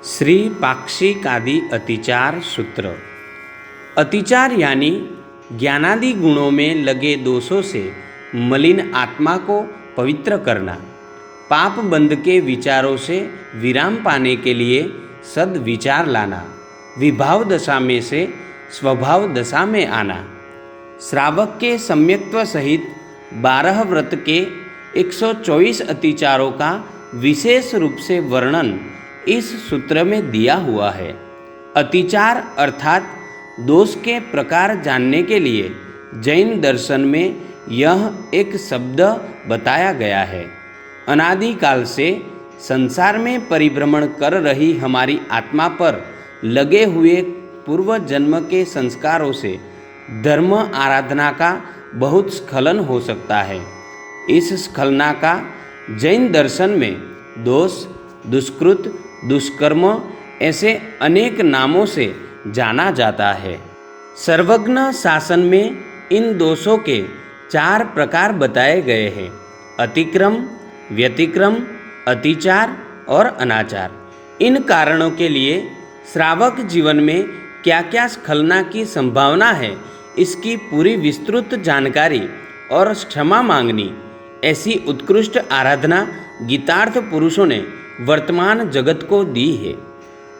श्री पाक्षिकादि अतिचार सूत्र। अतिचार यानी ज्ञानादि गुणों में लगे दोषों से मलिन आत्मा को पवित्र करना, पाप बंध के विचारों से विराम पाने के लिए सद्विचार लाना, विभाव दशा में से स्वभाव दशा में आना। श्रावक के सम्यक्त्व सहित 12 व्रत के 124 अतिचारों का विशेष रूप से वर्णन इस सूत्र में दिया हुआ है। अतिचार अर्थात दोष के प्रकार जानने के लिए जैन दर्शन में यह एक शब्द बताया गया है। अनादिकाल से संसार में परिभ्रमण कर रही हमारी आत्मा पर लगे हुए पूर्व जन्म के संस्कारों से धर्म आराधना का बहुत स्खलन हो सकता है। इस स्खलना का जैन दर्शन में दोष, दुष्कृत, दुष्कर्म ऐसे अनेक नामों से जाना जाता है। सर्वज्ञ शासन में इन दोषों के 4 प्रकार बताए गए हैं: अतिक्रम, व्यतिक्रम, अतिचार और अनाचार। इन कारणों के लिए श्रावक जीवन में क्या क्या स्खलना की संभावना है, इसकी पूरी विस्तृत जानकारी और क्षमा मांगनी, ऐसी उत्कृष्ट आराधना गीतार्थ पुरुषों ने वर्तमान जगत को दी है।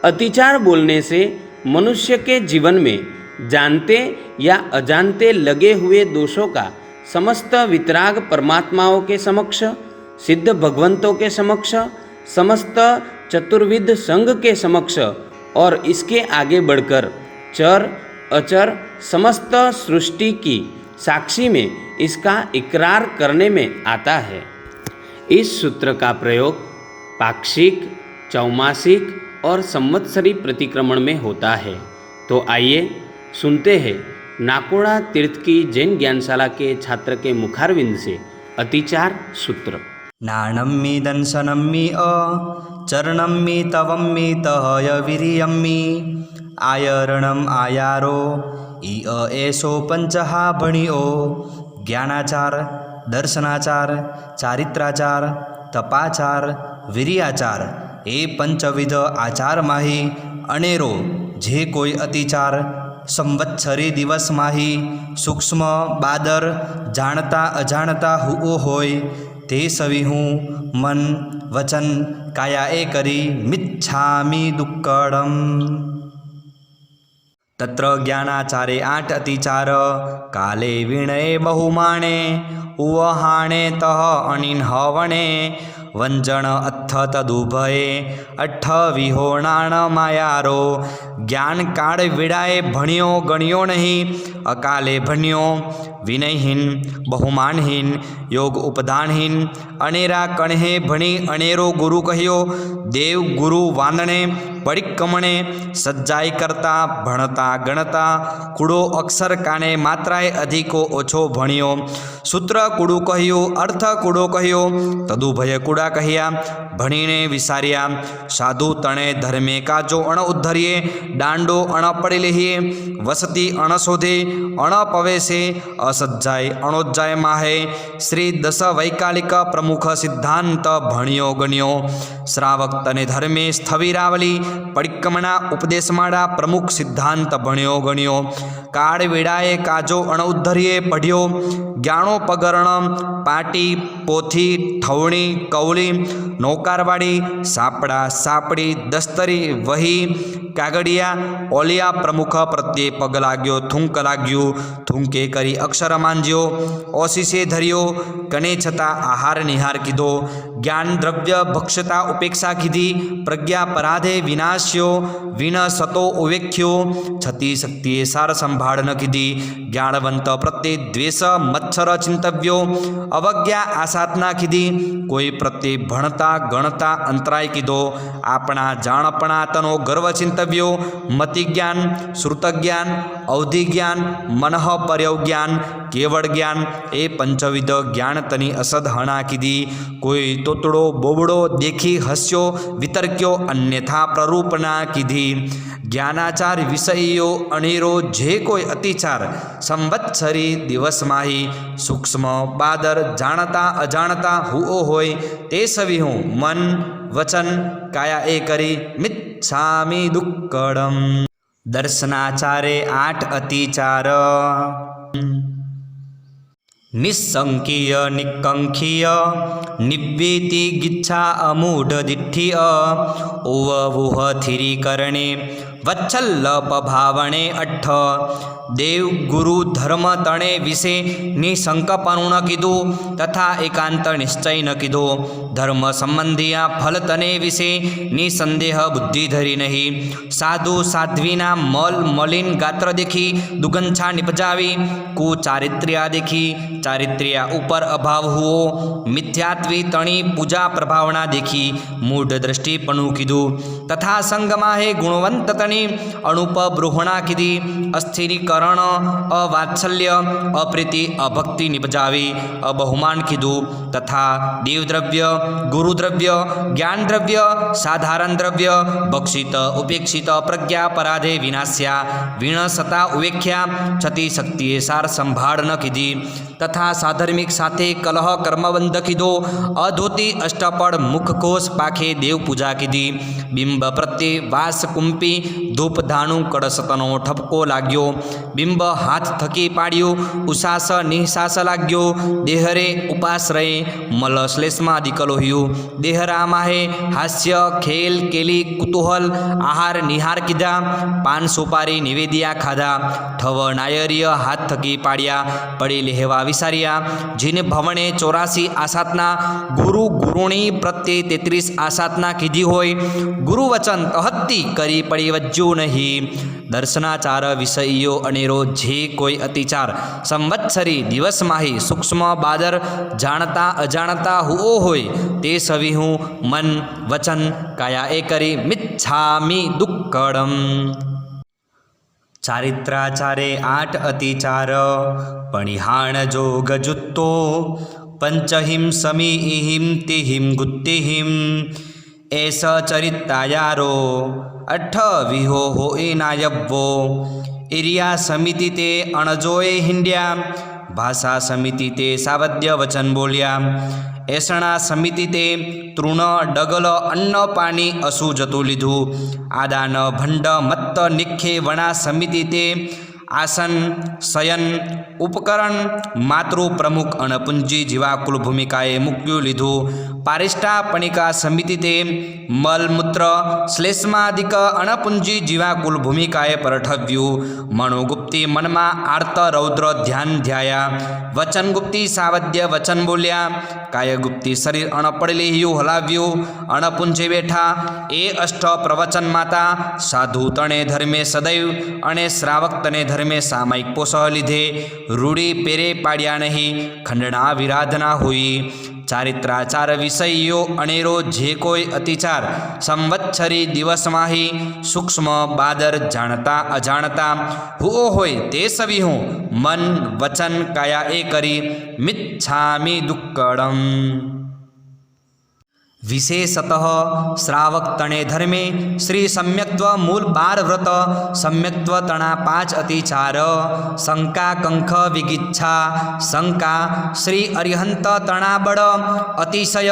अतिचार बोलने से मनुष्य के जीवन में जानते या अजानते लगे हुए दोषों का समस्त वितराग परमात्माओं के समक्ष, सिद्ध भगवंतों के समक्ष, समस्त चतुर्विध संघ के समक्ष और इसके आगे बढ़कर चर अचर समस्त सृष्टि की साक्षी में इसका इकरार करने में आता है। इस सूत्र का प्रयोग पाक्षिक, चौमासिक और संवत्सरी प्रतिक्रमण में होता है। तो आइए सुनते हैं नाकोड़ा तीर्थ की जैन ज्ञानशाला के छात्र के मुखारविंद से अतिचार सूत्र। नाणम्मि दंशनम्मि चरणम्मि तवम्मि तहय वीर्यम्मि आयरणम् आयारो एषो पंचहा भणियो ज्ञानाचार, दर्शनाचार, चारित्राचार, तपाचार, वीर्याचार ए पंचविध आचार माही अनेरो जे कोई अतिचार संवत्सरी दिवस माही सूक्ष्म बादर जानता अजाणता हुओ होय ते सवी हूँ मन वचन काया ए करी मिच्छामि दुक्कडम। तत्र ज्ञानाचारे 8 अतिचार काले विणये बहुमाणे उवहाणे तह अनिन्हवणे वंजन अथ तदुभये 8 विहोणाण मायारो ज्ञान काળ विड़ाए भण्यो गण्यो नहीं अकाले भण्यो विनयहीन बहुमानहीन योग उपदानहीन अनेरा कण्हे भणी अनेरो गुरु कह्यो देव गुरु वांदणे परिक्रमणे सज्जाई करता भणता गणता कूड़ो अक्षर काने मात्राए अधिको ओछो भण्यो सूत्र कूड़ू कह्यो अर्थ कूड़ो कह्यो तदुभय कूड़ा कह्या भणीने विसार्या साधु तणे धर्मे काजो अण उद्धरिये दांडो अण पड़ी लेहिए वसती अण शोधे अण पवेशे असज्जाय अणोज्जाय माहे श्री 10 वैकालिक प्रमुख सिद्धांत भण्यो गण्यो श्रावक तने धर्मे स्थविरावली परिक्रमणा उपदेशमाड़ा प्रमुख सिद्धांत भण्यो गण्यो काळ वेड़ाए काजो अण उद्धरिये पढ़्यो ज्ञानो पगरण पाटी पोथी ठवणी कवली नौकारवाड़ी सापड़ा सापड़ी दस्तरी वही कागड़िया ओलिया प्रमुख प्रत्ये पग लाग्यो थूंक लाग्यू थूंके करी अक्षर मांज्यो ओशीसे धरियो कने छता आहार निहार कीधो ज्ञान द्रव्य भक्षता उपेक्षा कीधी प्रज्ञा पराधे विनाश्यो विन सतो उवेख्यो छती शक्ति सार संभाळ न कीधी ज्ञानवंत प्रत्ये द्वेष मत्सर चिंतव्यो अवज्ञा आसातना कीधी कोई प्रत्ये भणता गणता अंतराय कीधो आपणा जाणपणा तनो गर्व चिंतव्यो मति ज्ञान श्रुत ज्ञान अवधि ज्ञान मनः पर्यव ज्ञान केवड़ ज्ञान ए पंचविध ज्ञान तनी असद हणा कीधी कोई तोतड़ो बोबड़ो देखी हस्यो वितर्क्यो अन्यथा प्ररूपना कीधी ज्ञानाचार विषयो अनेरो जे कोई अतिचार संवत्सरी दिवस माही सूक्ष्म बादर जानता अजाणता हुओ होय ते सवी हूँ मन वचन काया ए करी मिच्छामि दुक्कडम। दर्शनाचारे 8 अतिचार। निस्संकीय निक्कंखीय निव्वेति गिच्छा अमूढदिठ्ठीय ओववुह थिरीकरणे वत्सल्लप भावणे अट्ठ। देव गुरु धर्म तणे विषे निशंकपणु न कीधु तथा एकांत निश्चय न कीधो। धर्म संबंधिया फल तने विषे निसंदेह बुद्धि धरी नहीं। साधु साध्वीना मल मलिन गात्र देखी दुगंछा निपजावी। कुचारित्र्या देखी चारित्र्या ऊपर अभाव हुओ। मिथ्यात्वी तणी पूजा प्रभावना देखी मूढ़ दृष्टि पणु कीधु। तथा संगमाहे गुणवंत तणी अणुप ब्रूहणा कीधी। अस्थिरीकरण अवात्सल्य अप्रीति अभक्ति निपजावी अबहुमान कीधु। तथा देवद्रव्य गुरुद्रव्य ज्ञान द्रव्य साधारण द्रव्य बक्षित उपेक्षित प्रज्ञा पराधे विनाश्या विणसता उवेख्या छती शक्ति सार संभाળ न कीधी। तथा साधर्मिक साथे कलह कर्मबंध कीधो। अधोती अष्टपद मुखकोश पाखे देव पूजा कीधी। बिंब प्रत्ये वास कुंपी धूप धाणु कड़सतनो ठपको लाग्यो। बिंब हाथ थकी पाड्यो उसास निःसास लाग्यो। देहरे उपाश्रये मल श्लेष्मादिक लोह्यो। देहरामाहे हास्य खेल केली कुतूहल आहार निहार कीधा। पान सोपारी निवेदिया खाधा। ठव नायर्य हाथ थकी पाड्या पड़ी लेहवा विसारिया। जिन भवने 84 आसातना गुरु गुरुणी प्रत्ये 33 आसातना कीधी होय। गुरुवचन तहत्ती करी पड़ी वज्जू नहीं। दर्शनाचार विषयो अनेरो जे कोई अतिचार संवत्सरी दिवस माही सूक्ष्म बादर जानता अजाणता हुओ होय ते सविहूँ मन वचन काया ए करी मिच्छामि दुक्कडम। चारित्राचारे 8 अतिचार। पणिहाण जोग जुत्तो पंचहिम समीहिम तिहिम गुत्तिहिम एस चरितायारो 8 विहो होई नायव्वो। इरिया समिति ते अणजोए हिंड्या भाषा समिति ते सावध्य वचन बोल्या। ऐसणा समिति ते तृण डगल अन्न पानी असु जतु लीधु। आदान भंड मत्त निखे वणा समिति ते आसन शयन उपकरण मातृ प्रमुख अणपुंजी जीवाकुल भूमिकाए मुक्यु लीधु। पारिष्टा पणिका समिति ते मलमूत्र श्लेष्मादिक अणपुंजी जीवाकुल भूमिकाए परठव्यु। मनोगुप्ती मनमा आर्त रौद्र ध्यान ध्याया। वचन गुप्ती सावध्य वचन बोल्या। कायगुप्ती शरीर अणपड़ेलियु हलाव्यु। अणपुंजे बैठा ए अष्ट प्रवचन माता साधु तणे धर्मे सदैव अणे श्रावक तने धर्मे सामायिक पोसह लीधे। रूढ़ी पेरे पाड्या नहीं खंडना विराधना हुई। चारित्राचार विषयो अनेरो जे कोई अतिचार संवत्सरी दिवस माही सूक्ष्म बादर जानता अजाणता हुओ होय ते सविहूँ मन वचन काया ए करी मिच्छामि दुक्कडम। विशेषतः श्रावक तणे धर्मे श्री सम्यक्त्व मूल 12 व्रत सम्यक्त्व तना 5 अतिचार। शंका कंख विगिच्छा शंका श्री अरिहंत तणा बड़ अतिशय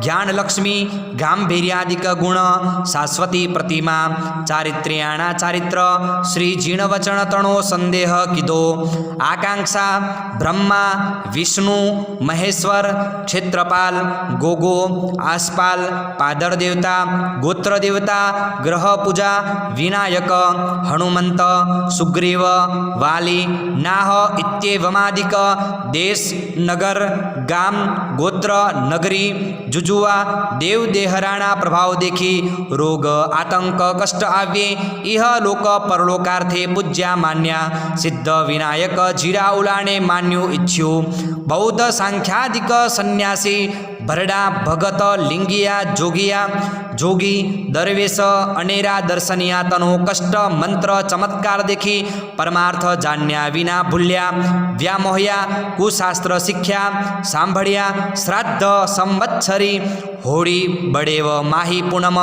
ज्ञान लक्ष्मी गांभीर्यादिक गुण शाश्वती प्रतिमा चारित्र्याणा चारित्र श्री जीणवचन तणो संदेह किदो। आकांक्षा ब्रह्मा विष्णु महेश्वर क्षेत्रपाल गोगो आसपाल पादर देवता गोत्र देवता ग्रह पूजा विनायक हनुमंत सुग्रीव वाली नाह इत्येवमादिक देश नगर गाम गोत्र नगरी जुजुआ देव देहराणा प्रभाव देखी रोग आतंक कष्ट आव्ये इह लोक परलोकार्थे पूज्या मान्या सिद्ध विनायक जीरा उलाने मान्यु इच्छ्यु। बौद्ध सांख्यादिक सन्यासी भरडा भगत लिंगिया जोगिया जोगी दरवेश अनेरा दर्शनिया तनो कष्ट मंत्र चमत्कार देखी परमार्थ जान्या विना भूल्या व्यामोह्या कुशास्त्र शिक्षा सांभळ्या श्राद्ध संवत्सरी होळी बड़ेव माही पूनम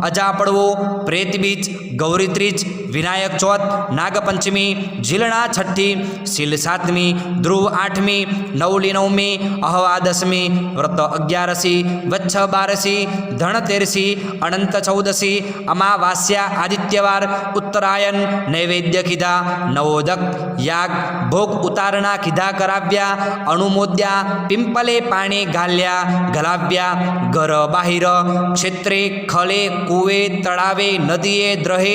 अजापड़वो प्रेतबीज गौरीत्रीज विनायक चौथ नागपंचमी झिलना छठी सील 7મી ध्रुव 8મી नवली 9મી अहवा 10મી व्रत 11 વચ્છ 12 ધણતેરસી અનંત 14 અમાવાસ્યા આદિત્યવાર ઉત્તરાયણ નૈવેદ્ય કીધા નવોદક યાગ ભોગ ઉતારણા કીધા કરાવ્યા અણુમોદ્યા પિંપલે પાણી ઘાલ્યા ગલાવ્યા ઘર બાહિર ક્ષેત્રે ખલે કુવે તળાવે નદીએ દ્રહે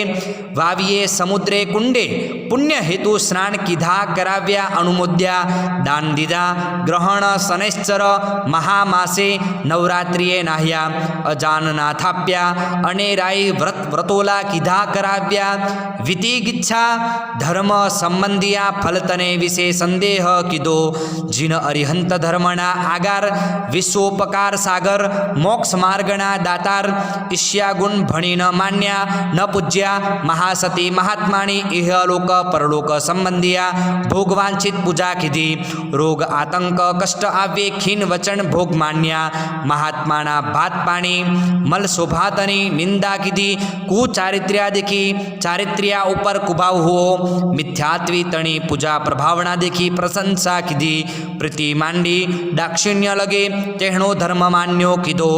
વાવીએ સમુદ્રે કુંડે પુણ્ય હેતુ સ્નાન કીધા કરાવ્યા અણુમોદ્યા દાન દીધા ગ્રહણ શનૈશ્ચર મહામાસે નવરાત્રિએ નાહ્યા અજાનના થાપ્યા અને રાય વ્રતોલા કીધા કરાવ્યા વિધિગીચ્છા ધર્મ સંબંધિયા ફલતને વિશે સંદેહ કીધો જીન અરિહંત ધર્મના આગાર વિશ્વોપકાર સાગર મોક્ષ માર્ગના દાતાર ઈશ્યાગુણ ભણી ન માન્યા ન પૂજ્યા મહાસતી મહાત્માની ઇહલોક પરલોક સંબંધિયા ભોગવાંછિત પૂજા કીધી રોગ આતંક કષ્ટ આવે ખીન વચન ભોગ માન્યા મહાત્માના ભાત પાણી મલ શોભાતની નિંદા કીધી કુચારિત્ર્યા દેખી ચારિત્ર્યા ઉપર કુભાવ હુઓ મિથ્યાત્વી તણી પૂજા પ્રભાવના દેખી પ્રશંસા કીધી પ્રીતિ માંડી દાક્ષિણ્ય લગે તેહણો ધર્મ માન્યો કીધો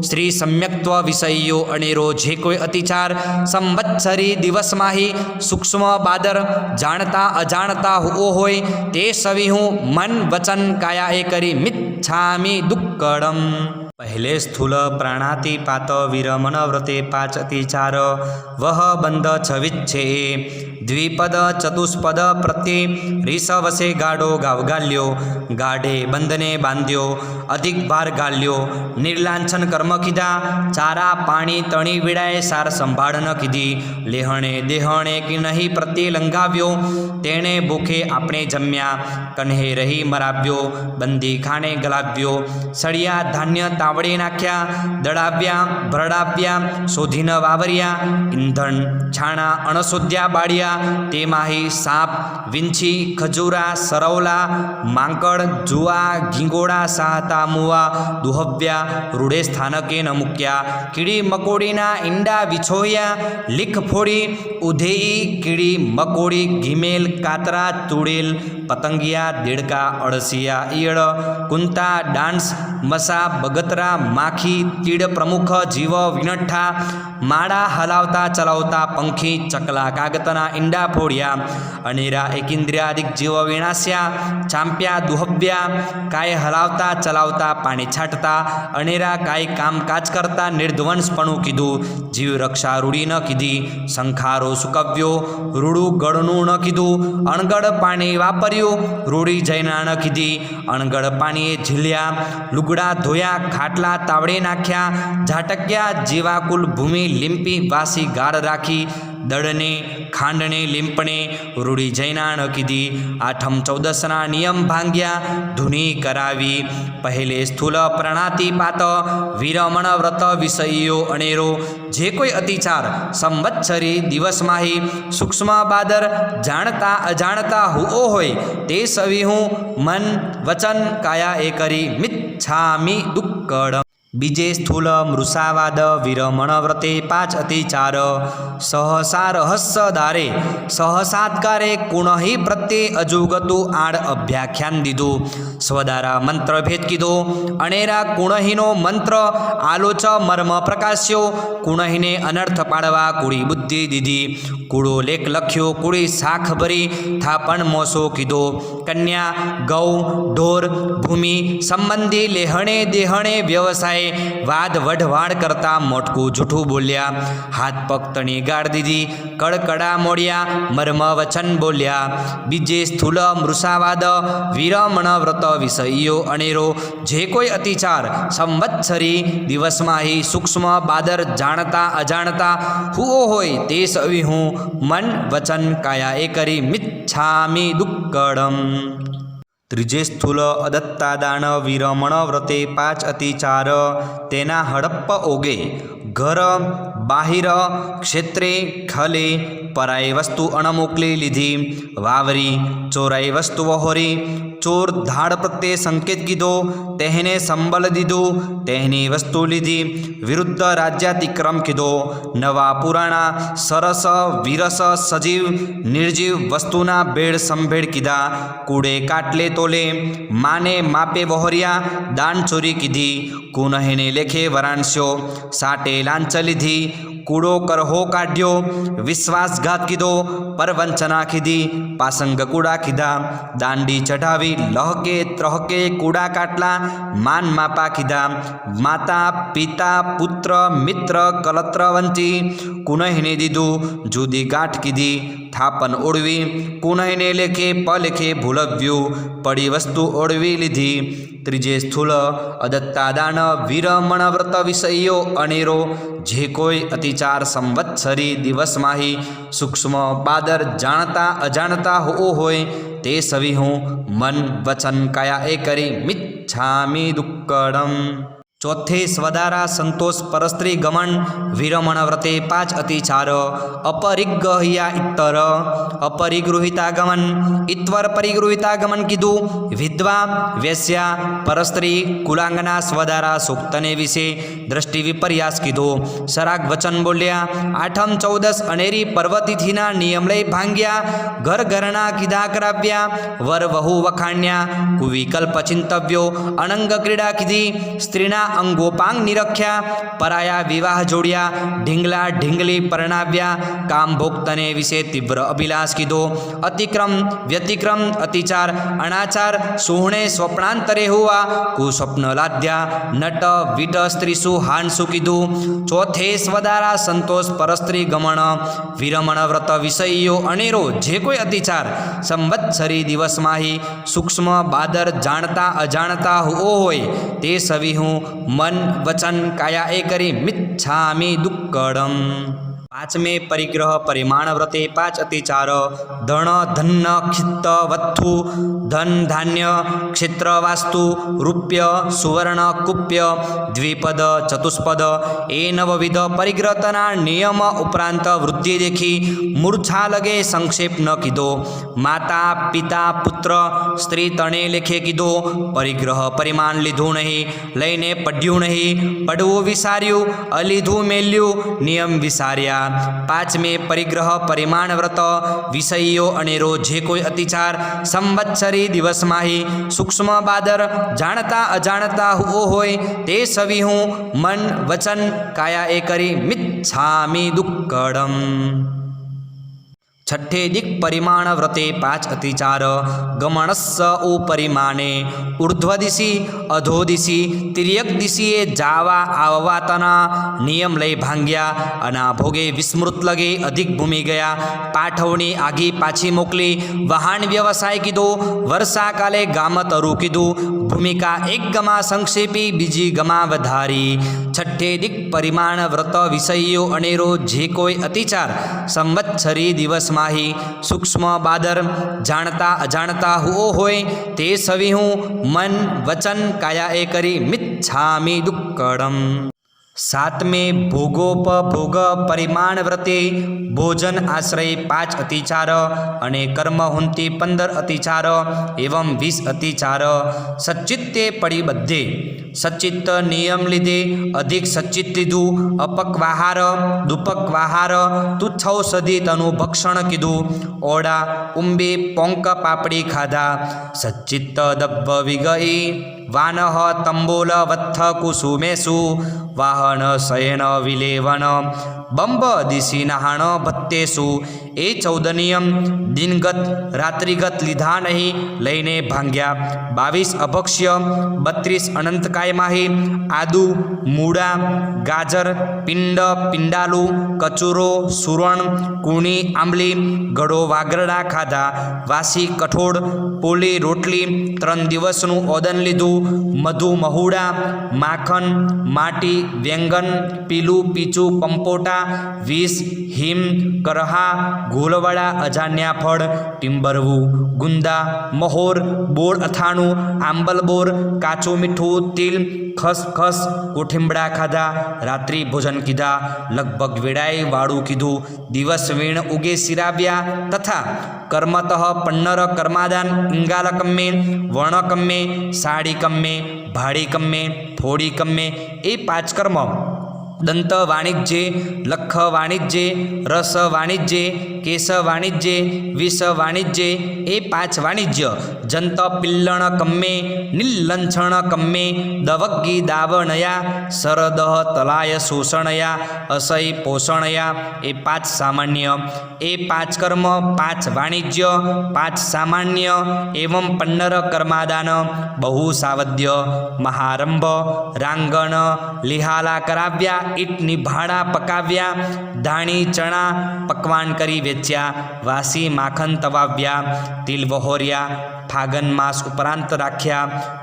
શ્રી સમ્યક્ત્વ વિષયો અનેરો જે કોઈ અતિચાર સંવત્સરી દિવસમાહી સૂક્ષ્મ બાદર જાણતા અજાણતા હુઓ હોય તે સવી હું મન વચન કાયા એ કરી મિચ્છામિ દુક્કડમ પહેલે સ્થૂલ પ્રાણાતિપાત વિરમણ વ્રતે 5 અતિચાર વહ બંધ છવિચ્છે દ્વિપદ ચતુષ્પદ પ્રત્યે રીસવસે ગાડો ગાવગાલ્યો ગાઢે બંધને બાંધ્યો અધિક ભાર ગાલ્યો નિર્લાંછન કર્મ કીધા ચારા પાણી તણી વિડાએ સાર સંભાળ ન કીધી લેહણે દેહણે કે નહીં પ્રત્યે લંઘાવ્યો તેણે ભૂખે આપણે જમ્યા કન્હે રહી મરાવ્યો બંદી ખાણે ગલાવ્યો સળિયા ધાન્ય તાવડે નાખ્યા દડાવ્યા ભરડાવ્યા શોધીને વાવર્યા ઈંધણ છાણા અણશોધ્યા બાળ્યા તેમાહી સાપ વિંછી ખજૂરા સરવલા માંકડ જુઆ ઘીંગોળા સાહતા મુવા દુહવ્યા રૂડે સ્થાનકે ન મૂક્યા કીડી મકોડીના ઈંડા વિછોયા લીખ ફોડી ઉધેઈ કીડી મકોડી ઘીમેલ કાતરા તુડેલ પતંગિયા દેડકા અળસિયા ઈયળ કુંતા ડાન્સ મસા બગતરા માખી તીડ પ્રમુખ જીવ વિનઠ્ઠા માળા હલાવતા ચલાવતા પંખી ચકલા કાગતના ઈંડા ફોડ્યા અનેરા એકેન્દ્રિયાદિક જીવ વિનાશ્યા ચાંપ્યા દુહવ્યા કાય હલાવતા ચલાવતા પાણી છાંટતા અનેરા કાય કામકાજ કરતા નિર્ધ્વંસપણું કીધું જીવ રક્ષા રૂડી ન કીધી સંખારો સુકવ્યો રૂડું ગળનું ન કીધું અણગળ પાણી વાપર્યું રૂડી જૈના ન કીધી અણગળ પાણીએ ઝીલ્યા લુગડા ધોયા ખાટલા તાવડે નાખ્યા ઝાટક્યા જીવાકુલ ભૂમિ લીંપી વાસી ગાળ રાખી દળને ખાંડને લીંપણે રૂડી જૈના ન કીધી આઠમ ચૌદસના નિયમ ભાંગ્યા ધૂની કરાવી પહેલે સ્થૂલ પ્રણાતિપાત વિરમણ વ્રત વિષયો અનેરો જે કોઈ અતિચાર સંવત્સરી દિવસમાહી સૂક્ષ્મ બાદર જાણતા અજાણતા હુઓ હોય તે સવી હું મન વચન કાયા એ કરી મિચ્છામિ દુક્કડ બીજે સ્થૂલ મૃષાવાદ વિરમણ વ્રતે 5 અતિચાર સહસા રહસ્સ ધારે સહસાત્કારે કુણહી પ્રત્યે અજુગતું આડ અભ્યાખ્યાન દીધું સ્વદારા મંત્ર ભેદ કીધો અનેરા કુણહીનો મંત્ર આલોચ મર્મ પ્રકાશ્યો કુણહીને અનર્થ પાડવા કુડી બુદ્ધિ દીધી કૂડો લેખ લખ્યો કુડી શાખ ભરી થાપણ મોસો કીધો કન્યા ગૌ ઢોર ભૂમિ સંબંધી લેહણે દેહણે વ્યવસાય વાદ વઢવાડ કરતા મોટકું જૂઠું બોલ્યા હાથ પગ તણી ગાળ દીધી કડકડા મોડ્યા મર્મ વચન બોલ્યા બીજે સ્થૂલ મૃષાવાદ વિરમણ વ્રત વિષયો અનેરો જે કોઈ અતિચાર સંવત્સરી દિવસમાહી સૂક્ષ્મ બાદર જાણતા અજાણતા હુઓ હોય તે સવી હું મન વચન કાયા એ કરી મિચ્છામિ દુક્કડમ ત્રીજે સ્થૂલ અદત્તાદાન વિરમણ વ્રતે 5 અતિચાર તેના હડપ્પ ઓગે ઘર બાહિર ક્ષેત્રે ખલે પરાઈ વસ્તુ અણમોકલી લીધી. વાવરી ચોરાઈ વસ્તુ વહોરી. ચોર ધાડ પ્રત્યે સંકેત કીધો, તેને સંબલ દીધું, તેની વસ્તુ લીધી. વિરુદ્ધ રાજ્યાતિક્રમ કીધો. નવા પુરાણા સરસ વિરસ સજીવ નિર્જીવ વસ્તુના ભેળ સંભેળ કીધા. કૂડે કાટલે તોલે માને માપે વહોર્યા. દાન ચોરી કીધી, કુનહેને લેખે વરાણસ્યો. સાટે લાંચ લીધી, કૂડો કરહો કાઢ્યો. વિશ્વાસઘાત કીધો, પરવંચના કીધી, પાસંગ કૂડા કીધા. દાંડી ચઢાવી લહકે ત્રહકે કૂડા કાટલા માન માપા કીધા. માતા પિતા પુત્ર મિત્ર કલત્ર વંચી. કુનહીને દીધું જુદી ગાંઠ કીધી. થાપન ઓળવી કુનહીને લેખે પલેખે ભૂલવ્યું. પડી વસ્તુ ઓળવી લીધી. ત્રીજે સ્થૂલ અદત્તા દાન વિરમણ વ્રત વિષયો અનેરો. જે કોઈ અતિચાર સંવત્સરી દિવસમાહી સૂક્ષ્મ બાદર જાણતા અજાણતા હો હોય તે સવી હું મન વચન કાયા એ કરી મિચ્છામિ દુક્કડમ. ચોથે સ્વદારા સંતોષ પરસ્ત્રી ગમન વિરમણ વ્રતે 5 અતિચાર. અપરિગ્રહ્યા ઇત્તર અપરિગૃહિતાગમન. ઇત્વર પરિગૃહિતાગમન કીધું. વિધવા વેશ્યા પરસ્ત્રી કુલાંગના સ્વદારા સૂક્તને વિશે દ્રષ્ટિ વિપર્યાસ કીધો. સરાગ વચન બોલ્યા. આઠમ 14 અનેરી પર્વતિથિના નિયમ લઈ ભાંગ્યા. ઘર ઘરના કીધા કરાવ્યા. વર વહુ વખાણ્યા. કુવિકલ્પ ચિંતવ્યો અનંગ ક્રીડા કીધી. સ્ત્રીના અંગોપાંગ નિરખ્યા. પરાયા વિવાહ જોડ્યા. ઢીંગલા ઢીંગલી પરણાવ્યા. કામ ભોક્તને વિશે તીવ્ર અભિલાષ કીધો. અતિક્રમ વ્યતિક્રમ અતિચાર અનાચાર સુહણે સ્વપ્નાંતરે હોવા. કુસ્વપ્ન લાદ્યા નટ વિટ સ્ત્રીસુ હાનસુ કીધું. ચોથે સ્વદારા સંતોષ પરસ્ત્રી ગમણ વિરમણ વ્રત વિષયો અનેરો. જે કોઈ અતિચાર સંવત્સરી દિવસમાહી સૂક્ષ્મ બાદર જાણતા અજાણતા હોય તે સવી હું મન વચન કાયા એ કરી મિચ્છામિ દુક્કડમ. પાંચમે પરિગ્રહ પરિમાણ વ્રતે 5 અતિચાર. ધન ધન્ય ખિત્ત વત્થુ ધન ધાન્ય ક્ષેત્ર વાસ્તુ રૂપ્ય સુવર્ણ કુપ્ય દ્વિપદ ચતુષ્પદ એ નવવિધ પરિગ્રહના નિયમ ઉપરાંત વૃદ્ધિ દેખી મૂર્છા લગે સંક્ષેપ ન કીધો. માતા પિતા પુત્ર સ્ત્રી તણે લેખે કીધો. પરિગ્રહ પરિમાણ લીધું નહીં, લઈને પડ્યું નહીં. પડવું વિસાર્યું, અલીધું મેલ્યું, નિયમ વિસાર્યા. પાંચમે પરિગ્રહ પરિમાણ વ્રત વિષયો અનેરો. જે કોઈ અતિચાર સંવત્સરી દિવસમાહી સૂક્ષ્મ બાદર જાણતા અજાણતા હોય તે સવી હું મન વચન કાયા એ કરી મિચ્છામિ દુક્કડમ. છઠ્ઠે દિક પરિમાણ વ્રતે 5 અતિચાર. ગમણસ્સ ઉપરિમાણે ઉર્ધ્વદિશી અધોદિશી તિર્યક દિશીએ જાવા આવવાતના નિયમ લઈ ભાંગ્યા. અના ભોગે વિસ્મૃત લગે અધિક ભૂમિ ગયા. પાઠવણી આગી પાછી મોકલી. વહાણ વ્યવસાય કીધો. વર્ષાકાલે ગામ તરું કીધું. ભૂમિકા એક ગમા સંક્ષેપી બીજી ગમા વધારી. છઠ્ઠે દિક પરિમાણ વ્રત વિષયો અનેરો. જે કોઈ અતિચાર સંવત્સરી દિવસમાં સૂક્ષ્મ બાદર જાણતા અજાણતા હોય તે સવી હું મન વચન કાયા એ કરી મિચ્છામિ દુક્કડમ. સાતમે ભોગોપભોગ પરિમાણ વ્રતે ભોજન આશ્રય 5 અતિચાર અને કર્મહુંતિ 15 અતિચાર એવં 20 અતિચાર. સચ્ચિત્તે પડી બધે સચ્ચિત્ત નિયમ લીધે અધિક સચ્ચિત લીધું. અપક્વાહાર દુપક્વાહાર તુચ્છૌષધિ તનું ભક્ષણ કીધું. ઓડા ઉંબે પોંક પાપડી ખાધા. સચ્ચિત્ત દબ્બ વિગઈ વાનહ તંબોલ વત્થ કુસુમેસુ વાહન શયન વિલેવન બંબ દિશી નહાણ ભત્તેસુ. એ 14 નિયમ દિનગત રાત્રિગત લીધા નહીં, લઈને ભાંગ્યા. 22 અભક્ષ્ય 32 અનંતકાય માહી. આદુ મૂળા ગાજર પિંડ પિંડાલુ કચુરો સુરણ કુણી આંબલી ગળો વાગરડા ખાધા. વાસી કઠોળ પોલી રોટલી 3 દિવસનું ઓદન લીધું. मधु महुड़ा, माखन, माटी, व्यंगन, पीलू, पीचू, पंपोटा, विष, हिम, करहा, गोलवाड़ा, अजान्या फल, टीम्बरवू, गुंदा, महोर, बोर अथाणु, आंबल बोर, काचू मीठू, तिल, खसखस, कोठींबड़ा खाधा, रात्रि भोजन कीधा, लगभग वेड़ाए वाड़ू कीधु, दिवस वीण उगे सिराव्या तथा कर्मतः पन्नर कर्मादान, इंगालकम्मे, वर्णकम्मे, साड़ीकम्मे, भाड़ीकम्मे, फोड़ीकम्मे ए 5 कर्म, दंत वाणिज्ये, लख वाणिज्ये, रस वाणिज्ये, केश वाणिज्ये, विष वाणिज्ये ए 5 वाणिज्य, जंत पिल्लण कम्मे, नीलंछण कम्मे, दवग्गी दावणया, सरदह तलाय शोषणया, असई पोषणया ए 5 सामान्य, ए 5 कर्म, 5 वाणिज्य, 5 सामान्य एवं 15 कर्मादान, बहु सावध्य, महारंभ, रांगण, लिहाला कराव्या, ईट निभाड़ा पकाव्या, धाणी चना पकवान करी वेच्या, वासी माखन तवाव्या, तिल वहोर्या, फागन मास उपरांत राख्या,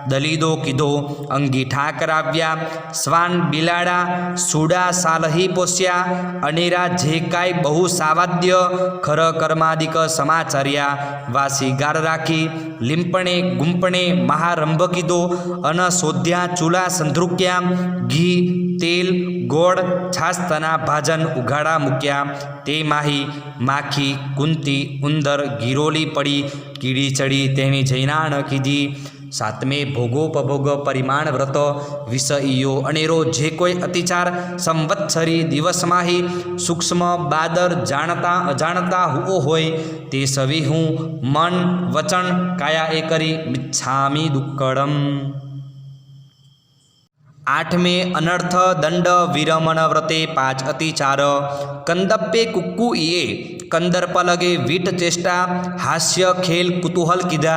दलीदो कीधो, अंगीठा कराव्या, स्वान बिलाड़ा, सूड़ा सालही पोस्या, अनेरा जे काई बहु सावाद्य, खर कर्मादिक समाचार्या, वासी गार राखी, लिंपणे गुंपणे महारंभ कीधो, अन सोध्या चूला संध्रुक्या, घी तेल गोड़ छास्तना भाजन उघाड़ा मूक्या, ते माही माखी कुंती उंदर गिरोली पड़ी, कीड़ी चढ़ी तेनी जैनाण कीधी, 7मे भोगोपभोग परिमाण व्रत, विषयो अनेरो जे कोई अतिचार संवत्सरी दिवस माही सूक्ष्म बादर जानता अजाणता हुओ होय ते सवी हूँ मन वचन काया ए करी मिच्छामी दुक्कड़म। 8मे अनर्थ दंड विरमण व्रते 5 अतिचार, कंदप्पे कुक्कू इये, कंदर्प लगे वीट चेष्टा, हास्य खेल कुतूहल कीधा,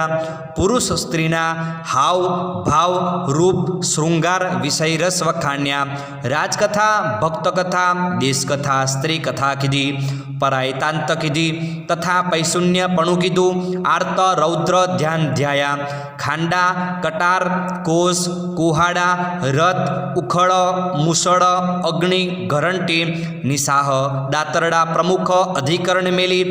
पुरुष स्त्रीना हाव भाव रूप श्रृंगार विषय रस वखाण्या, राजकथा भक्तकथा देशकथा स्त्री कथा कीधी, परायतांत कीधी तथा पैशून्य पणु कीधु, आर्त रौद्र ध्यान ध्याया, खांडा कटार कोस कुहाड़ा रथ उखड़ मुसड़ अग्नि घरंटी निसाह दातरड़ा प्रमुख अधिकरण मेली,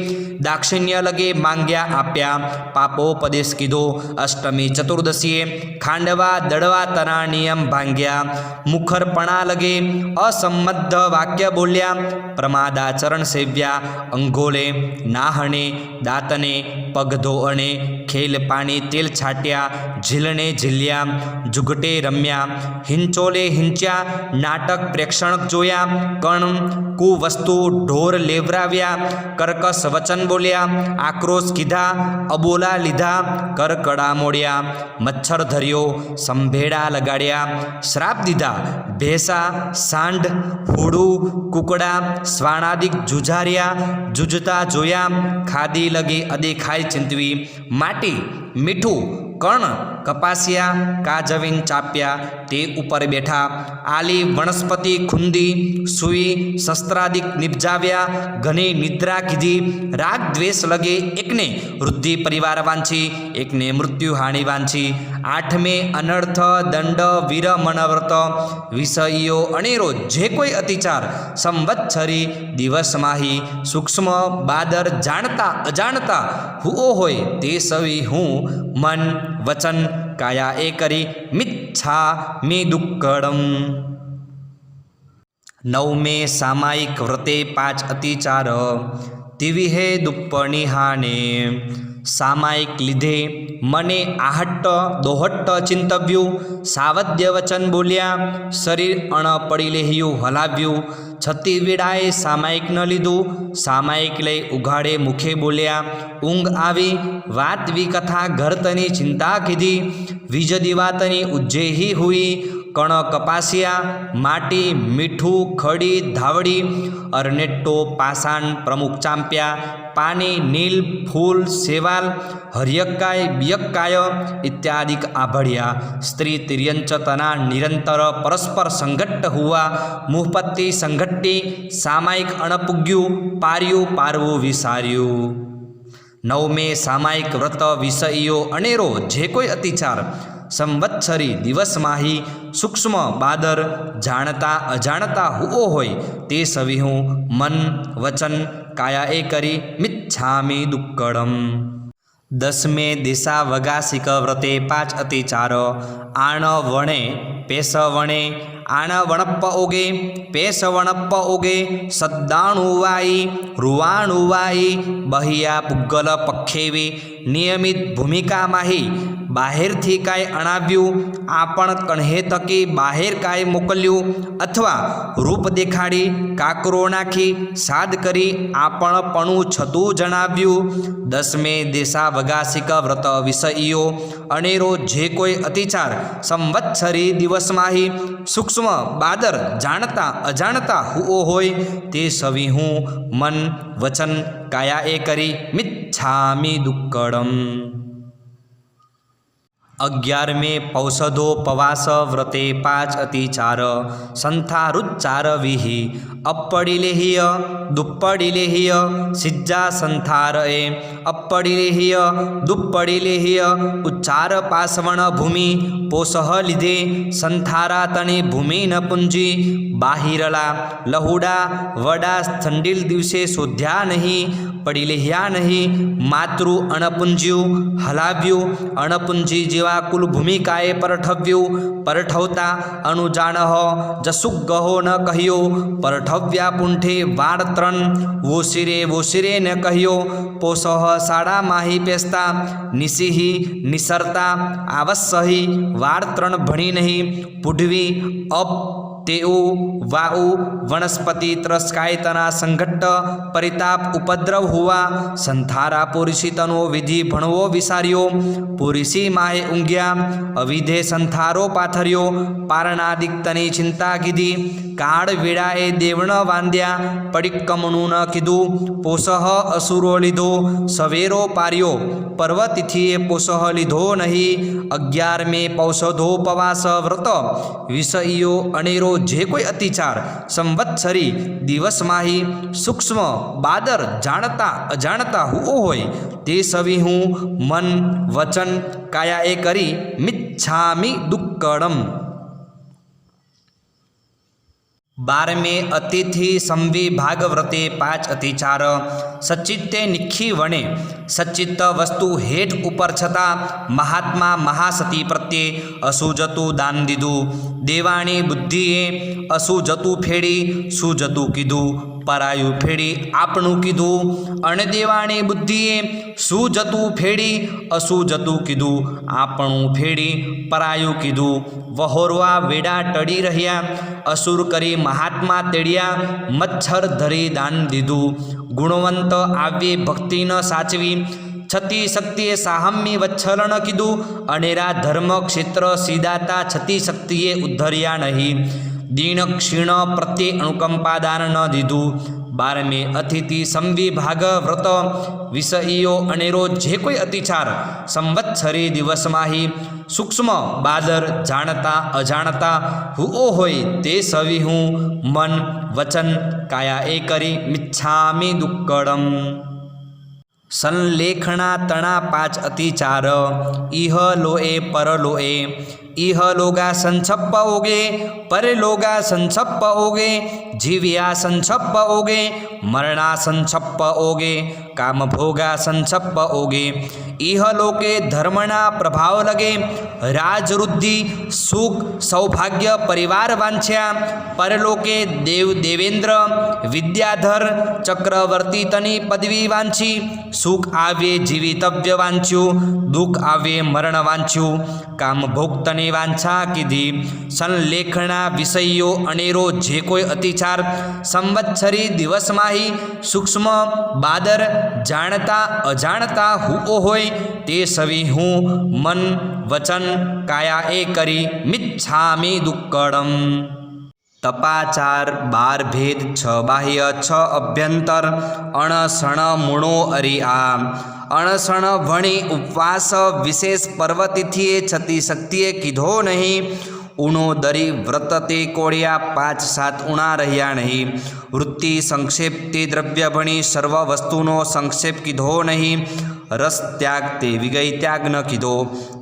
दाक्षिण्य लगे मांग्या आप्या, पापोपदेश कीधो, अष्टमी चतुर्दशीए खांडवा दड़वा तना नियम भांग्या, मुखरपणा लगे असंबद्ध वाक्य बोल्या, प्रमादाचरण सेव्या, अंगोले नाहणे दातने पग धोअणे, खेल पानी तेल छाट्या, झीलने झील्या, जुगटे रम्या, हिंचोले हिंच्या, नाटक प्रेक्षण जोया, कण कुवस्तु ढोर लेवराव्या, कर्कश वचन बोल्या, आक्रोश कीधा, अबोला लीधा, करकड़ा मोड़्या, मच्छर धर्यो, संभेड़ा लगाड्या, श्राप दीधा, भेसा सांड हुडू कुकड़ा स्वाणादिक जुझार्या, जुझता जोया, खादी लगी अदेखाई चिंतवी, माटी मीठू कण कपासिया काजवीन चाप्या ते ऊपर बैठा, आली वनस्पति खुंदी सुई शस्त्रादिक निपजाव्या, घनी निद्रा कीधी, राग द्वेष लगे एकने वृद्धि परिवार वांछी, एकने मृत्यु हानि वांछी। 8मे अनर्थ दंड विरमण व्रत, विषयो अनेरो जे कोई अतिचार संवत्सरी दिवस माही सूक्ष्म बादर जानता अजाणता हुओ होय ते सवी हूँ मन वचन काया ए करी मिच्छा मी दुक्कड़म। 9मे सामायिक व्रते 5 अतिचार, तिविहे दुप्पणी हाने, सामायिक લીધે મને आहट्ट दोहट्ट चिंतव्यू, सावध्य वचन बोल्या, शरीर अण पड़ी लेह्यू हलाव्यू, छती वेड़ाए सामायिक न लीधु, सामायिक लई उघाड़े मुखे बोल्या, ऊँघ आवी, वात वी कथा घरतनी चिंता कीधी, वीज दिवातनी उज्जेही हुई, कण कपासिया, माटी मीठू खड़ी धावड़ी, अरनेट्टो पाषाण प्रमुख चांप्या, पानी नील फूल सेवाल हरियक्काय बियक्काय इत्यादिक आभड़िया, स्त्री तिर्यंचतना निरंतर परस्पर संघट्ट हुआ, मुहपत्ति संघट्टी, सामायिक अणपुग्यू, पार्यू पारवू विसार्यू। 9मे सामायिक व्रत विषयो अनेरो जे कोई अतिचार સંવત્સરી દિવસમાહી સૂક્ષ્મ બાદર જાણતા અજાણતા હુઓ હોય તે સવિહું મન વચન કાયાએ કરી મિચ્છામિ દુક્કડમ. દસમે દિશા વગાસિક વ્રતે 5 અતિચાર આણ વણે પેસ વણે આણ વણપ્પ ઓગે પેસ વણપ્પ ઓગે સદ્દાણુવાઈ રૂવાણુવાઈ બહિયા પુગ્ગલ પક્ષેવી નિયમિત ભૂમિકામાહી બહારથી કાંઈ અણાવ્યું આપણ કણહે તકી બહાર કાંઈ મોકલ્યું અથવા રૂપ દેખાડી કાકરો નાખી સાદ કરી આપણપણું છતું જણાવ્યું. દસમે દેશા વગાસિક વ્રત વિષયીઓ અનેરો જે કોઈ અતિચાર સંવત્સરી દિવસમાહી સૂક્ષ્મ બાદર જાણતા અજાણતા હુઓ હોય તે સવિહું મન વચન કાયાએ કરી મિચ્છામિ દુક્કડમ. 11મે પૌષધોપવાસ વ્રતે 5 અતિચાર સંથારુચ્ચાર વિહિ અપ્પડિલેહિય દુપ્પડિલેહિય સિજ્જા સંથાર એ અપ્પડિલેહિય દુપ્પડિલેહિય ઉચ્ચાર પાસવણ ભૂમિ પોષહ લીધે સંથારા તણે ભૂમિ ન પૂંજી બાહિરલા લહુડા વડા થંડીલ દિવસે શોધ્યા નહીં પડિલેહ્યા નહીં માતૃ અણપુંજ્યું હલાવ્યું અણપુંજી જેવા કુલ ભૂમિકાએ પરઠવ્યું પરઠવતા અનુજાણહ જસુગહો ન કહ્યો પરઠવ્યા પુંઠે વાળ 3 વોશિરે ન કહ્યો પોષહ સાડા માહી પેસતા નિસિહી નિસરતા આવસ્સહી વાળ 3 ભણી નહીં પુઢવી અપ તેઉ વાઉ વનસ્પતિ ત્રસ્કાયતના સંઘટ્ટ પરિતાપ ઉપદ્રવ હુવા સંથારા પુરુષિતનો વિધિ ભણવો વિસાર્યો પુરુષી માહે ઊંઘ્યા અવિધે સંથારો પાથર્યો પારણાદિક્તની ચિંતા કીધી કાળ વેળાએ દેવણ વાંદ્યા પડિક્કમનું ન કીધું પોષહ અસુરો લીધો સવેરો પાર્યો પર્વતિથિએ પોષહ લીધો નહીં. 11મે પૌષધોપવાસ વ્રત વિષયીઓ અનેરો જે કોઈ અતિચાર સંવત્સરી દિવસમાહી સૂક્ષ્મ બાદર જાણતા અજાણતા હુઓ હોય તે સવિહું મન વચન કાયાએ કરી મિચ્છામિ દુક્કડમ. 12મે અતિથિ સંવિભાગ વ્રતે 5 અતિચાર સચિત્તે નિખી વણે સચિત્ત વસ્તુ હેઠ ઉપર છતાં મહાત્મા મહાસતી પ્રત્યે અસુજતું દાન દીધું દેવાણી બુદ્ધિએ અસુજતું ફેડી સુજતું કીધું પરાયું ફેડી આપણું કીધું અણદેવાણી બુદ્ધિએ સુજતું ફેડી અસુજતું કીધું આપણું ફેડી પરાયું કીધું વહોરવા વેડા ટળી રહ્યા અસુર કરી મહાત્મા તેડ્યા મચ્છર ધરી દાન દીધું ગુણવંત આવ્યે ભક્તિ ન સાચવી છતી શક્તિએ સાહમ્ય વચ્છલણ કીધું અનેરા ધર્મ ક્ષેત્ર સીધાતા છતી શક્તિએ ઉદ્ધર્યા નહીં દીણ ક્ષીણ પ્રત્યે અનુકંપાદાન ન દીધું. 12મે અતિથિ સંવિભાગ વ્રત વિષયીઓ અનેરો જે કોઈ અતિચાર સંવત્સરી દિવસમાહી સૂક્ષ્મ બાદર જાણતા અજાણતા હુઓ હોય તે સવિહું મન વચન કાયાએ કરી મિચ્છામિ દુક્કડમ. સંલેખણા તણા 5 અતિચાર ઇહ લોએ પરલોએ ઇહ લોગા સંછપ્પ ઓગે પરલોગા સંછપ્પ ઓગે જીવ્યા સંછપ્પ ઓગે મરણા સંછપ્પ ઓગે કામભોગા સંછપ્પ ઓગે ઇહ લોકે ધર્મના પ્રભાવ લગે રાજવૃદ્ધિ સુખ સૌભાગ્ય પરિવાર વાંછ્યા પરલોકે દેવ દેવેન્દ્ર વિદ્યાધર ચક્રવર્તી તની પદવી વાંછી સુખ આવે જીવિતવ્ય વાંચ્યું દુઃખ આવે મરણ વાંચ્યું કામભોગતને વાંછા કીધી. સંલેખના વિષયો અનેરો જે કોઈ અતિચાર સંવત્સરી દિવસમાહી સૂક્ષ્મ બાદર જાણતા અજાણતા હુઓ હોય તે સવિહું મન વચન કાયાએ કરી મિચ્છામિ દુક્કડમ. તપાચાર 12 ભેદ 6 બાહ્ય 6 અભ્યંતર અણસણ મૂણો અરિઆ અણસણ વણી ઉપવાસ વિશેષ પર્વતિથિએ છતી શક્તિએ કીધો નહીં ઊણો દરી વ્રત તે કોળિયા 5-7 ઊણા રહ્યા નહીં વૃત્તિ સંક્ષેપ તે દ્રવ્ય ભણી સર્વ વસ્તુનો સંક્ષેપ કીધો નહીં રસ ત્યાગ તે વિગય ત્યાગ ન કીધો.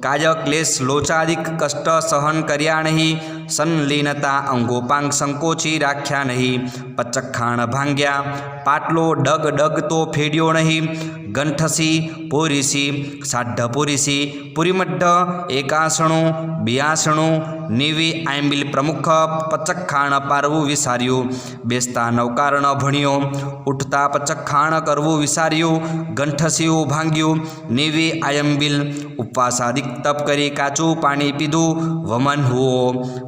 કાય ક્લેશ લોચાદિક કષ્ટ સહન કર્યા નહીં. સંલીનતા અંગોપાંગ સંકોચી રાખ્યા નહીં. પચખાણ ભાંગ્યા પાટલો ડગ ડગ તો ફેડ્યો નહીં. ગંઠસી પોરીસી સાઢ પોરીસી પુરીમઢ એકાસણું બિયાસણું નીવી આંબિલ પ્રમુખ પચખાણ પારવું વિસાર્યું. બેસતા નવકારણ ભણ્યો ઉઠતા પચખાણ કરવું વિસાર્યું. ગંઠસીયું ભાંગ્યું નીવી આયંબિલ ઉપવાસાદિક તપ કરી કાચું પાણી પીધું. વમન હુઓ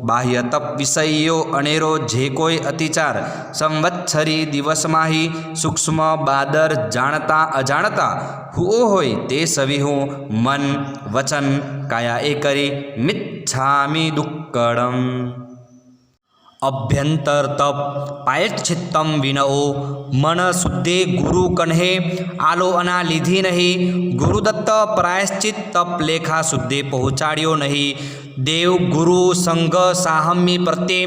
બાહ્ય તપ વિષયો અનેરો જે કોઈ અતિચાર સંવત્સરી દિવસમાંહી સૂક્ષ્મ બાદર જાણતા અજાણતા હુઓ હોય તે સવિહું મન વચન કાયા એ કરી મિચ્છામિ દુક્કડમ. અભ્યંતર તપ પાયચ્છિત્તમ વિનઓ મન શુદ્ધે ગુરુ કન્હે આલો અના લીધી નહીં. ગુરુદત્ત પ્રાયશ્ચિત તપ લેખા શુદ્ધે પહોંચાડ્યો નહીં. દેવ ગુરુ સંઘ સાહમ્ય પ્રત્યે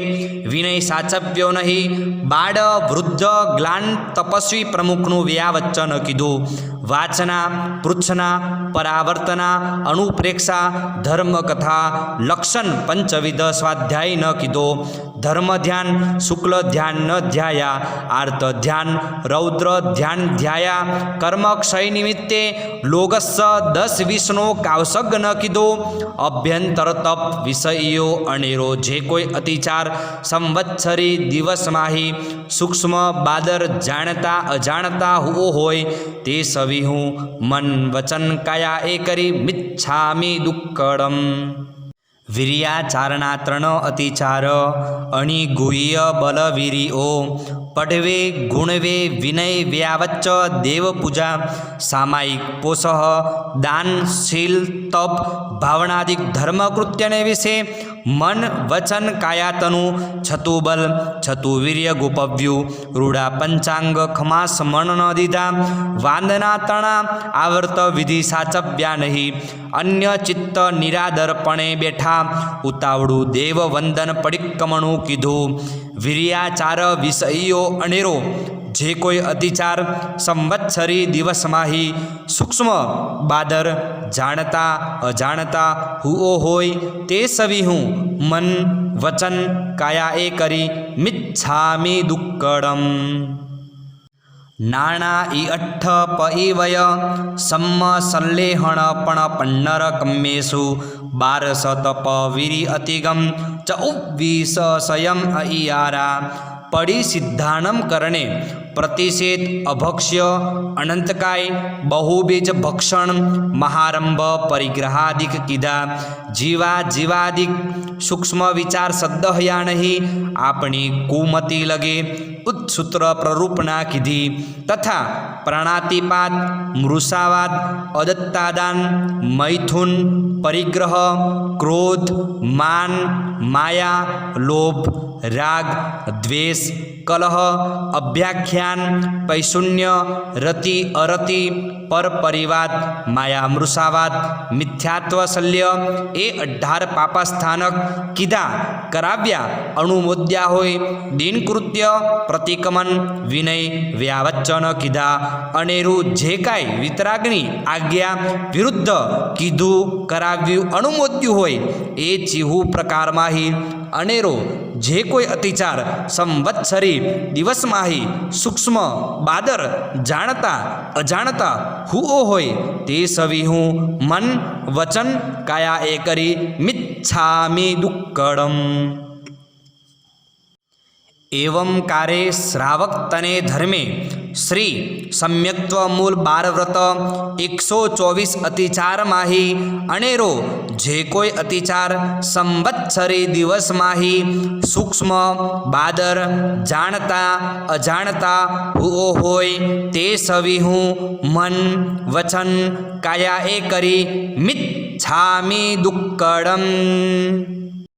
વિનય સાચવ્યો નહીં. બાળ વૃદ્ધ ગ્લાન તપસ્વી પ્રમુખનું વ્યાવચ્ચન કીધું. વાચના પૃચ્છના પરાવર્તના અનુપ્રેક્ષા ધર્મકથા લક્ષણ પંચવિધ સ્વાધ્યાય ન કીધો. ધર્મ ધ્યાન શુક્લ ધ્યાન ન ધ્યાયા. આર્ત ધ્યાન રૌદ્ર ધ્યાન ધ્યાયા. કર્મ ક્ષય નિમિત્તે લોગસ 10-20નો કાવસગ ન કીધો. અભ્યંતર તપ વિષયો અનેરો જે કોઈ અતિચાર સંવત્સરી દિવસમાંહી સૂક્ષ્મ બાદર જાણતા અજાણતા હુઓ હોય તે સવિહું મન વચન કાયા એ કરી મિચ્છામિ દુક્કડમ. વીર્યાચારણા 3 અતિચાર અણિગુહ્ય બલવીરીઓ. પઢવે ગુણવે વિનય વ્યાવચ્ચ દેવપૂજા. સામાયિક પોષઃ દાન શીલ તપ ભાવનાદિક ધર્મકૃત્યને વિશે મન વચન કાયાતનું છતું બલ છતું વીર્ય ગોપવ્યું. રૂડા પંચાંગ ખમાસ મન ન દીધા. વાંદના તણા આવર્ત વિધિ સાચવ્યા નહીં. અન્ય ચિત્ત નિરાદરપણે બેઠા. ઉતાવળું દેવ વંદન પડિક્કમણું કીધું. વીર્યાચાર વિષયો અનેરો જે કોઈ અતિચાર સંવત્સરી દિવસમાંહી સૂક્ષ્મ બાદર જાણતા અજાણતા હુઓ હોય તે સવિહું મન વચન કાયા એ કરી મિચ્છામિ દુક્કડમ. નાણા ઈ અઠ્ઠ પઈવય સમ્મ સલ્લેહણ પણ પન્નર કમ્મેશુ. 12 તપ વીરી અતિગમ 24 સંયમ અઈયારા. પડી સિદ્ધાનમ કરણે પ્રતિષેધ અભક્ષ્ય અનંતકાય બહુબીજ ભક્ષણ મહારંભ પરિગ્રહાદિક કીધા. જીવા જીવાદિક સૂક્ષ્મ વિચાર સદ્દહયા નહીં. આપણી કુમતી લગે ઉત્સૂત્ર પ્રરૂપના કીધી. તથા પ્રાણાતિપાત મૃષાવાદ અદત્તાદાન મૈથુન પરિગ્રહ ક્રોધ માન માયા લોભ રાગ દ્વેષ કલહ અભ્યાખ્યાન પૈશુન્ય રતિ અરતિ પરપરિવાદ માયા મૃષાવાદ મિથ્યાત્વ શલ્ય એ 18 પાપસ્થાનક કીધા કરાવ્યા અણુમોદ્યા હોય. દિનકૃત્ય પ્રતિકમન વિનય વ્યાવચ્ચન કીધા. અનેરું જે કાંઈ વિતરાગની આજ્ઞા વિરુદ્ધ કીધું કરાવ્યું અણુમોદ્યું હોય એ ચીહુ પ્રકારમાંહી અનેરો જે કોઈ અતિચાર સંવત્સરી દિવસમાંહી સૂક્ષ્મ બાદર જાણતા અજાણતા હુઓ હોય તે સવિહું મન વચન કાયા એ કરી મિચ્છામિ દુક્કડમ. એવં કારે શ્રાવક તને ધર્મે શ્રી સમ્યક્ત્વ મૂલ 12 વ્રત 124 અતિચાર માહી અનેરો જે કોઈ અતિચાર સંવત્સરી દિવસ માહી સૂક્ષ્મ બાદર જાણતા અજાણતા હુઓ હોય તે સવિહું મન વચન કાયા એ કરી મિચ્છામિ દુક્કડમ.